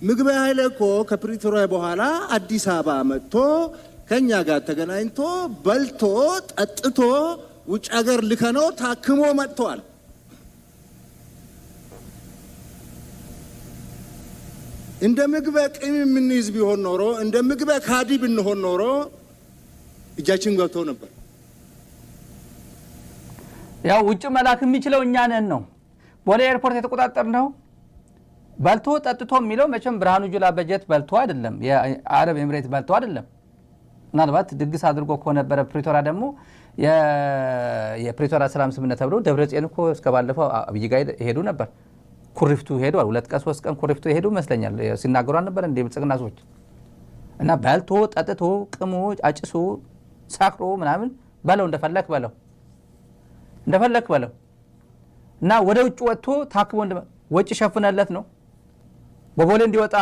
ምግበ ኃይለ እኮ ከፕሪቶሪያ በኋላ አዲስ አበባ መጥቶ ከኛ ጋር ተገናኝቶ በልቶ ጠጥቶ ውጭ ሀገር ልከነው ታክሞ መጥቷል። እንደ ምግበ ቂም የምንይዝ ቢሆን ኖሮ እንደ ምግበ ካዲ ብንሆን ኖሮ እጃችን ገብቶ ነበር። ያው ውጭ መላክ የሚችለው እኛ ነን ነው። ቦሌ ኤርፖርት የተቆጣጠር ነው በልቶ ጠጥቶ የሚለው መቼም ብርሃኑ ጁላ በጀት በልቶ አይደለም፣ የአረብ ኤምሬት በልቶ አይደለም። ምናልባት ድግስ አድርጎ ከነበረ ፕሪቶሪያ ደግሞ የፕሪቶሪያ ሰላም ስምምነት ተብሎ ደብረጽዮን እኮ እስከባለፈው አብይ ጋር ሄዱ ነበር። ኩሪፍቱ ሄደዋል። 2 ቀን 3 ቀን ኩሪፍቱ ሄዱ መስለኛል። ሲናገሩ ነበር እንደ ብልጽግና ሰዎች እና በልቶ ጠጥቶ ቅሞ አጭሶ ሳክሮ ምናምን በለው እንደፈለክ በለው እና ወደ ውጭ ወጥቶ ታክሞ ወጪ ሸፍነለት ነው። በቦሌ እንዲወጣ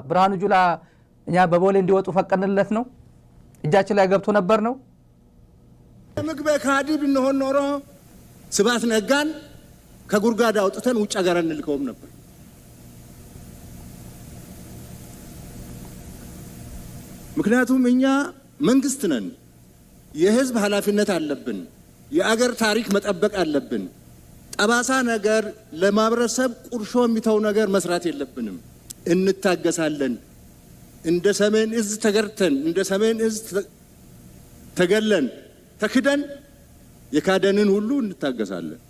ብርሃኑ ጁላ እኛ በቦሌ እንዲወጡ ፈቀድንለት ነው። እጃችን ላይ ገብቶ ነበር ነው። ምግበ ካዲ ብንሆን ኖሮ ስብሐት ነጋን ከጉርጋዳ አውጥተን ውጭ ሀገር እንልከውም ነበር። ምክንያቱም እኛ መንግስት ነን፣ የህዝብ ኃላፊነት አለብን፣ የአገር ታሪክ መጠበቅ አለብን። ጠባሳ ነገር ለማህበረሰብ ቁርሾ የሚተው ነገር መስራት የለብንም። እንታገሳለን። እንደ ሰሜን እዝ ተገርተን እንደ ሰሜን እዝ ተገለን ተክደን የካደንን ሁሉ እንታገሳለን።